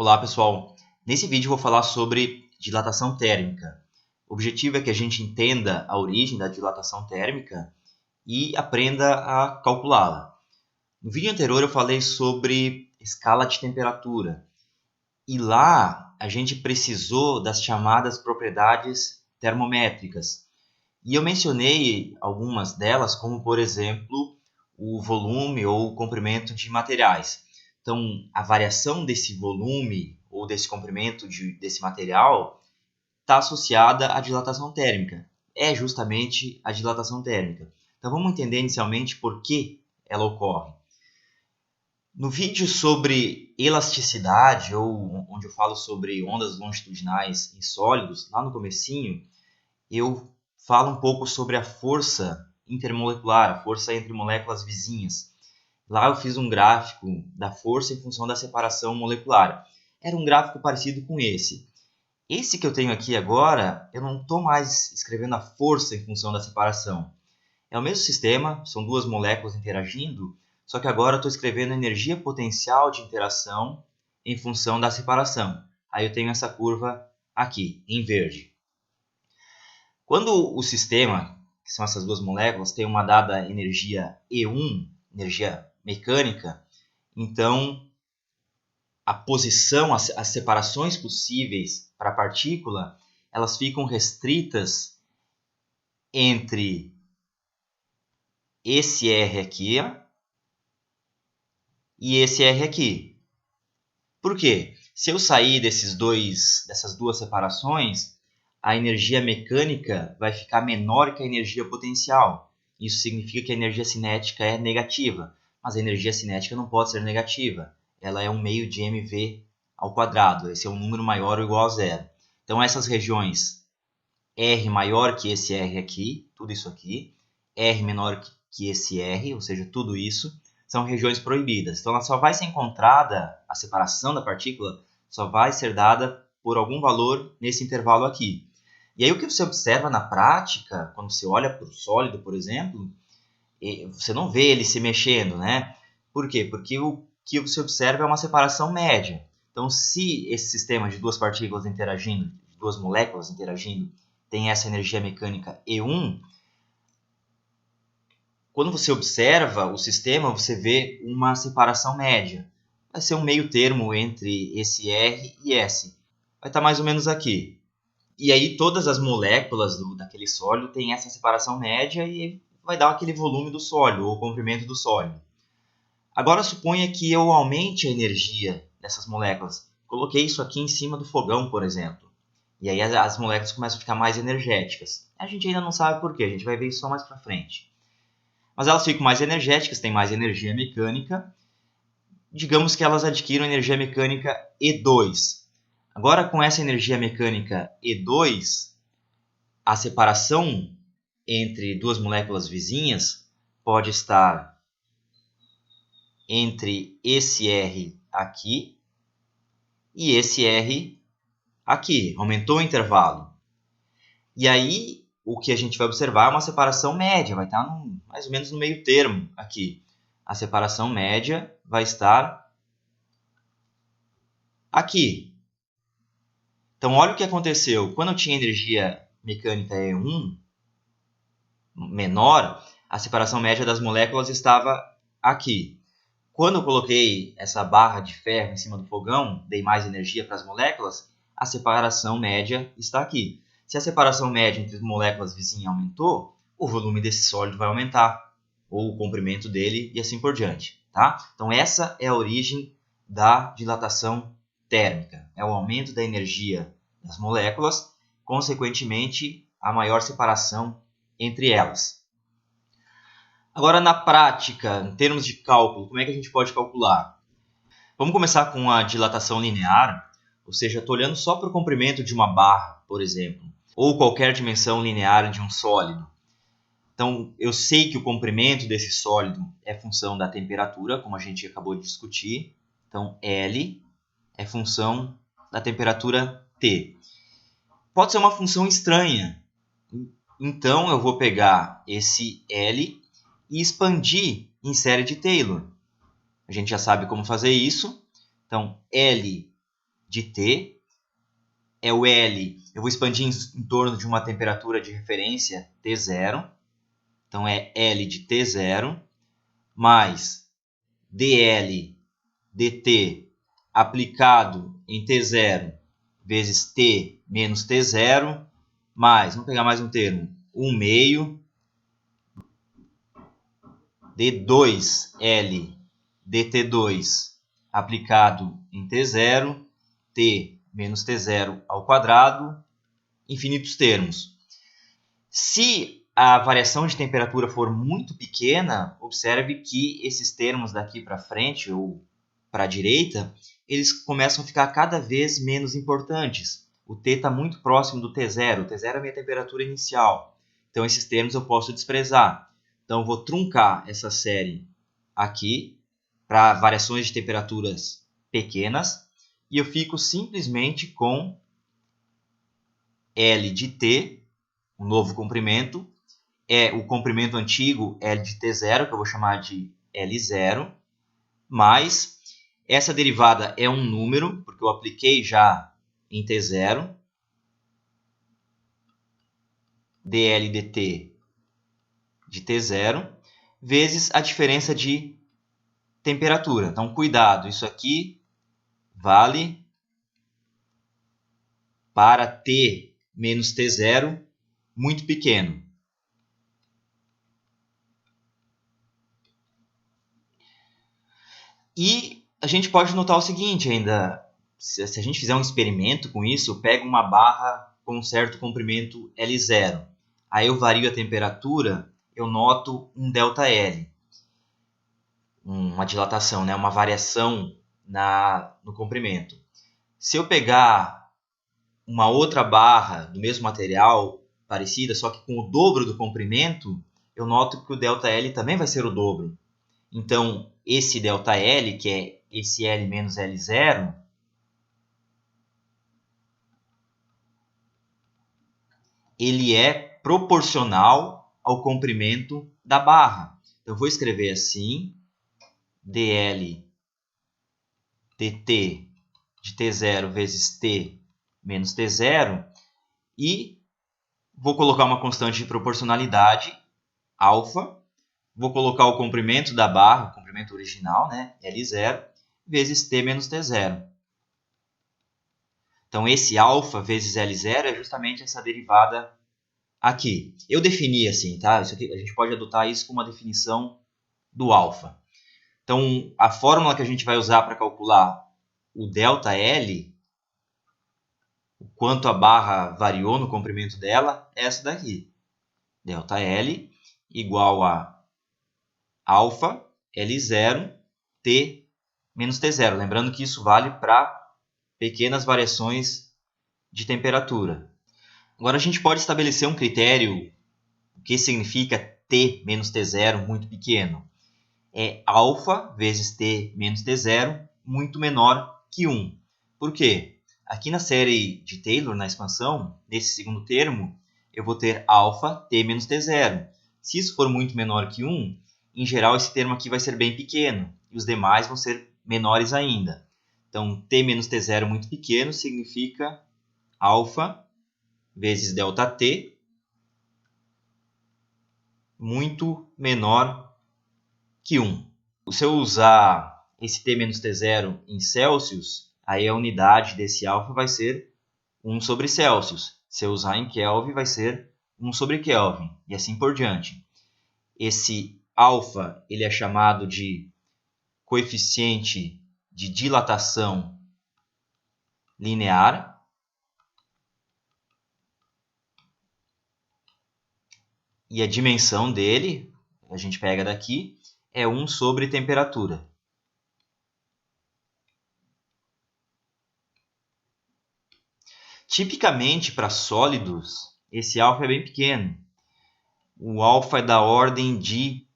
Olá pessoal, nesse vídeo eu vou falar sobre dilatação térmica. O objetivo é que a gente entenda a origem da dilatação térmica e aprenda a calculá-la. No vídeo anterior eu falei sobre escala de temperatura e lá a gente precisou das chamadas propriedades termométricas. E eu mencionei algumas delas, como por exemplo o volume ou o comprimento de materiais. Então, a variação desse volume ou desse comprimento desse material está associada à dilatação térmica. É justamente a dilatação térmica. Então, vamos entender inicialmente por que ela ocorre. No vídeo sobre elasticidade, ou onde eu falo sobre ondas longitudinais em sólidos, lá no comecinho, eu falo um pouco sobre a força intermolecular, a força entre moléculas vizinhas. Lá eu fiz um gráfico da força em função da separação molecular. Era um gráfico parecido com esse. Esse que eu tenho aqui agora, eu não estou mais escrevendo a força em função da separação. É o mesmo sistema, são duas moléculas interagindo, só que agora eu estou escrevendo a energia potencial de interação em função da separação. Aí eu tenho essa curva aqui, em verde. Quando o sistema, que são essas duas moléculas, tem uma dada energia E1, energia mecânica, então a posição, as separações possíveis para a partícula, elas ficam restritas entre esse R aqui e esse R aqui. Por quê? Se eu sair dessas duas separações, a energia mecânica vai ficar menor que a energia potencial. Isso significa que a energia cinética é negativa, mas a energia cinética não pode ser negativa. Ela é um meio de mv ao quadrado. Esse é um número maior ou igual a zero. Então, essas regiões R maior que esse R aqui, tudo isso aqui, R menor que esse R, ou seja, tudo isso, são regiões proibidas. Então, ela só vai ser encontrada, a separação da partícula só vai ser dada por algum valor nesse intervalo aqui. E aí o que você observa na prática, quando você olha para o sólido, por exemplo, você não vê ele se mexendo, né? Por quê? Porque o que você observa é uma separação média. Então, se esse sistema de duas partículas interagindo, de duas moléculas interagindo, tem essa energia mecânica E1, quando você observa o sistema, você vê uma separação média. Vai ser um meio termo entre esse R e S. Vai estar mais ou menos aqui. E aí todas as moléculas daquele sólido têm essa separação média e vai dar aquele volume do sólido, ou o comprimento do sólido. Agora suponha que eu aumente a energia dessas moléculas. Coloquei isso aqui em cima do fogão, por exemplo. E aí as moléculas começam a ficar mais energéticas. A gente ainda não sabe por quê, a gente vai ver isso só mais para frente. Mas elas ficam mais energéticas, têm mais energia mecânica. Digamos que elas adquiram energia mecânica E2. Agora, com essa energia mecânica E2, a separação entre duas moléculas vizinhas pode estar entre esse R aqui e esse R aqui. Aumentou o intervalo. E aí, o que a gente vai observar é uma separação média, vai estar mais ou menos no meio termo aqui. A separação média vai estar aqui. Então, olha o que aconteceu. Quando eu tinha energia mecânica E1 menor, a separação média das moléculas estava aqui. Quando eu coloquei essa barra de ferro em cima do fogão, dei mais energia para as moléculas, a separação média está aqui. Se a separação média entre as moléculas vizinhas aumentou, o volume desse sólido vai aumentar, ou o comprimento dele e assim por diante. Tá? Então, essa é a origem da dilatação térmica. É o aumento da energia das moléculas, consequentemente, a maior separação entre elas. Agora, na prática, em termos de cálculo, como é que a gente pode calcular? Vamos começar com a dilatação linear, ou seja, estou olhando só para o comprimento de uma barra, por exemplo, ou qualquer dimensão linear de um sólido. Então, eu sei que o comprimento desse sólido é função da temperatura, como a gente acabou de discutir. Então, L é função da temperatura T. Pode ser uma função estranha. Então, eu vou pegar esse L e expandir em série de Taylor. A gente já sabe como fazer isso. Então, L de T, é o L, eu vou expandir em torno de uma temperatura de referência T0, então é L de T0, mais dL dt aplicado em T0 vezes T menos T0, mais, vamos pegar mais um termo, 1 meio d2L dt2 aplicado em T0, T menos T0 ao quadrado, infinitos termos. Se a variação de temperatura for muito pequena, observe que esses termos daqui para frente ou para a direita, eles começam a ficar cada vez menos importantes. O T está muito próximo do T0. O T0 é a minha temperatura inicial. Então, esses termos eu posso desprezar. Então, eu vou truncar essa série aqui para variações de temperaturas pequenas e eu fico simplesmente com L de T, um novo comprimento, é o comprimento antigo L de T0, que eu vou chamar de L0, mais essa derivada é um número, porque eu apliquei já em T0, dL dt de T0, vezes a diferença de temperatura. Então, cuidado, isso aqui vale para T menos T0 muito pequeno. E a gente pode notar o seguinte ainda, se a gente fizer um experimento com isso, pega uma barra com um certo comprimento L0. Aí eu vario a temperatura, eu noto um ΔL, uma dilatação, né? Uma variação no comprimento. Se eu pegar uma outra barra do mesmo material, parecida, só que com o dobro do comprimento, eu noto que o ΔL também vai ser o dobro. Então, esse ΔL, que é esse L menos L0, ele é proporcional ao comprimento da barra. Então, eu vou escrever assim, dL dt de T0 vezes T menos T0, e vou colocar uma constante de proporcionalidade, alfa, vou colocar o comprimento da barra, o comprimento original, né, L0, vezes T menos T0. Então, esse alfa vezes L0 é justamente essa derivada aqui. Eu defini assim, tá? Isso aqui, a gente pode adotar isso como uma definição do alfa. Então, a fórmula que a gente vai usar para calcular o ΔL, o quanto a barra variou no comprimento dela, é essa daqui. ΔL igual a alfa L0 T menos T0. Lembrando que isso vale para pequenas variações de temperatura. Agora a gente pode estabelecer um critério, o que significa T menos T0 muito pequeno. É alfa vezes T menos T0 muito menor que 1. Por quê? Aqui na série de Taylor, na expansão, nesse segundo termo, eu vou ter alfa T menos T0. Se isso for muito menor que 1, em geral esse termo aqui vai ser bem pequeno, e os demais vão ser menores ainda. Então, T menos T0 muito pequeno significa alfa vezes ΔT muito menor que 1. Se eu usar esse T menos T0 em Celsius, aí a unidade desse alfa vai ser 1 sobre Celsius. Se eu usar em Kelvin, vai ser 1 sobre Kelvin, e assim por diante. Esse alfa ele é chamado de coeficiente de dilatação linear. E a dimensão dele, a gente pega daqui, é 1 sobre temperatura. Tipicamente, para sólidos, esse alfa é bem pequeno. O alfa é da ordem de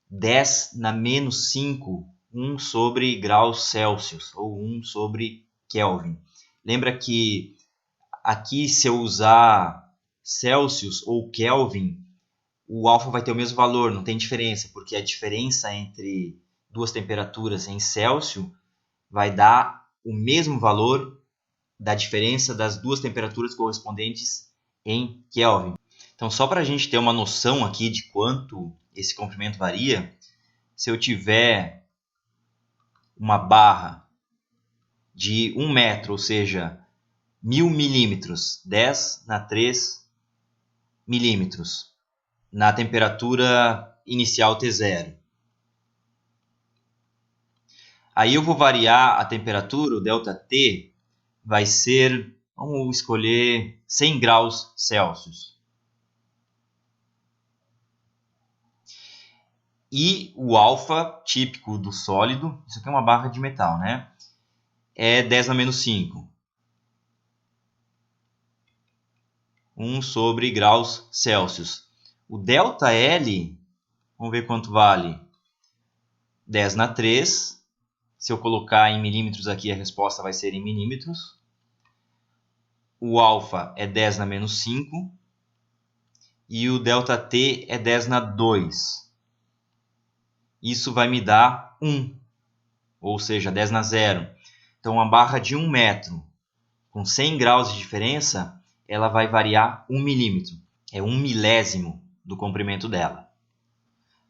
10 na menos 5, 1 sobre graus Celsius, ou 1 sobre Kelvin. Lembra que aqui, se eu usar Celsius ou Kelvin, o alfa vai ter o mesmo valor, não tem diferença, porque a diferença entre duas temperaturas em Celsius vai dar o mesmo valor da diferença das duas temperaturas correspondentes em Kelvin. Então, só para a gente ter uma noção aqui de quanto esse comprimento varia, se eu tiver uma barra de 1 metro, ou seja, 1000 milímetros, 10 na 3 milímetros, na temperatura inicial T0. Aí eu vou variar a temperatura, o ΔT vai ser, vamos escolher 100 graus Celsius. E o alfa típico do sólido, isso aqui é uma barra de metal, né? É 10 na menos 5. 1 sobre graus Celsius. O ΔL, vamos ver quanto vale. 10 na 3. Se eu colocar em milímetros aqui, a resposta vai ser em milímetros. O alfa é 10 na menos 5. E o ΔT é 10 na 2. Isso vai me dar 1, ou seja, 10 na 0. Então, uma barra de 1 metro com 100 graus de diferença, ela vai variar 1 milímetro. É 1 milésimo do comprimento dela.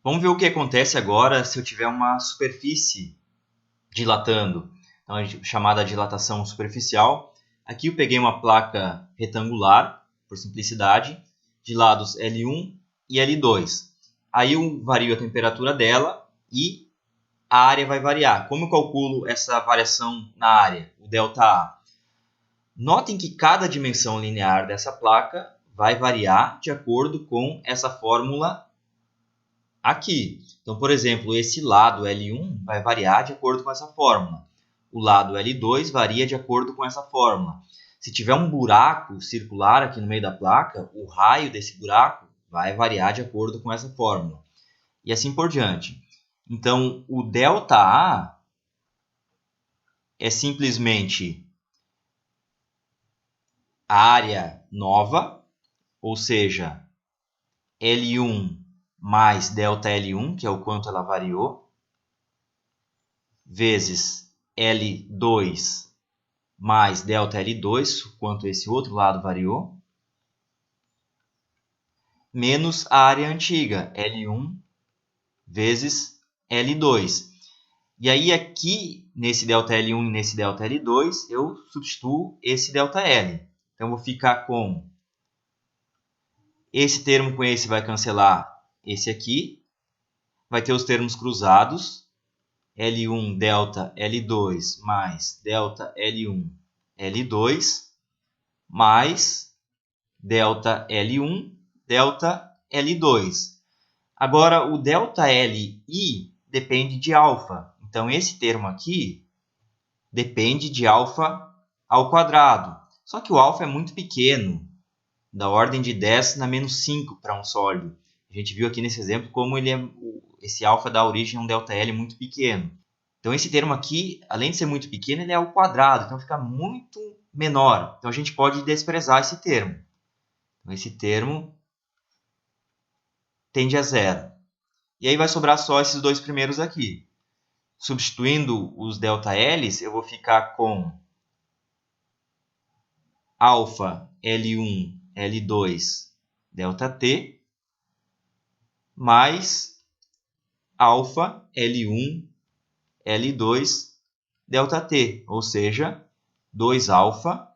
Vamos ver o que acontece agora se eu tiver uma superfície dilatando, então, chamada dilatação superficial. Aqui eu peguei uma placa retangular, por simplicidade, de lados L1 e L2. Aí eu vario a temperatura dela e a área vai variar. Como eu calculo essa variação na área, o ΔA? Notem que cada dimensão linear dessa placa vai variar de acordo com essa fórmula aqui. Então, por exemplo, esse lado L1 vai variar de acordo com essa fórmula. O lado L2 varia de acordo com essa fórmula. Se tiver um buraco circular aqui no meio da placa, o raio desse buraco vai variar de acordo com essa fórmula. E assim por diante. Então, o ΔA é simplesmente a área nova, ou seja, L1 mais ΔL1, que é o quanto ela variou, vezes L2 mais ΔL2, o quanto esse outro lado variou, menos a área antiga, L1 vezes L2. E aí aqui, nesse ΔL1 e nesse ΔL2, eu substituo esse ΔL. Então, eu vou ficar com esse termo com esse vai cancelar esse aqui. Vai ter os termos cruzados. L1 delta L2 mais delta L1 L2 mais delta L1 delta L2. Agora, o delta Li depende de alfa. Então, esse termo aqui depende de alfa ao quadrado. Só que o alfa é muito pequeno, da ordem de 10 na menos 5 para um sólido. A gente viu aqui nesse exemplo como esse alfa dá origem a um ΔL muito pequeno. Então, esse termo aqui, além de ser muito pequeno, ele é ao quadrado, então fica muito menor. Então, a gente pode desprezar esse termo. Então, esse termo tende a zero. E aí vai sobrar só esses dois primeiros aqui. Substituindo os ΔLs, eu vou ficar com alfa L1, L2, ΔT, mais alfa L1, L2, ΔT, ou seja, 2 alfa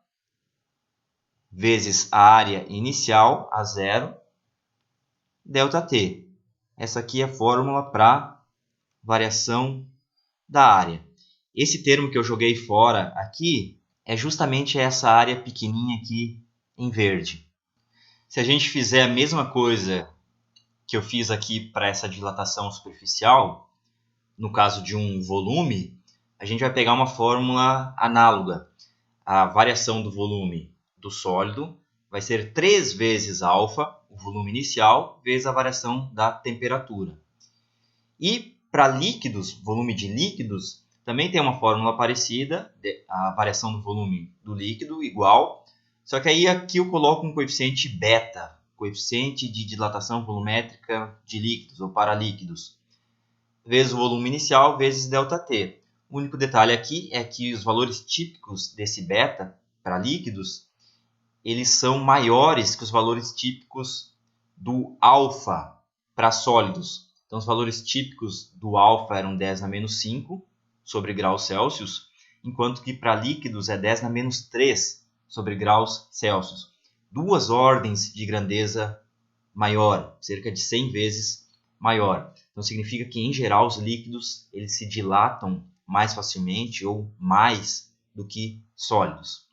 vezes a área inicial, a zero, ΔT. Essa aqui é a fórmula para variação da área. Esse termo que eu joguei fora aqui é justamente essa área pequenininha aqui em verde. Se a gente fizer a mesma coisa que eu fiz aqui para essa dilatação superficial, no caso de um volume, a gente vai pegar uma fórmula análoga. A variação do volume do sólido vai ser 3 vezes alfa, o volume inicial, vezes a variação da temperatura. E para líquidos, volume de líquidos, também tem uma fórmula parecida, a variação do volume do líquido igual, só que aí aqui eu coloco um coeficiente beta, coeficiente de dilatação volumétrica de líquidos ou para líquidos, vezes o volume inicial vezes ΔT. O único detalhe aqui é que os valores típicos desse beta para líquidos, eles são maiores que os valores típicos do alfa para sólidos. Então, os valores típicos do alfa eram 10 na menos 5 sobre graus Celsius, enquanto que para líquidos é 10 na menos 3 sobre graus Celsius. 2 ordens de grandeza maior, cerca de 100 vezes maior. Então, significa que, em geral, os líquidos eles se dilatam mais facilmente ou mais do que sólidos.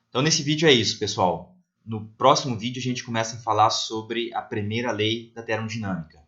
Então, nesse vídeo é isso, pessoal. No próximo vídeo, a gente começa a falar sobre a primeira lei da termodinâmica.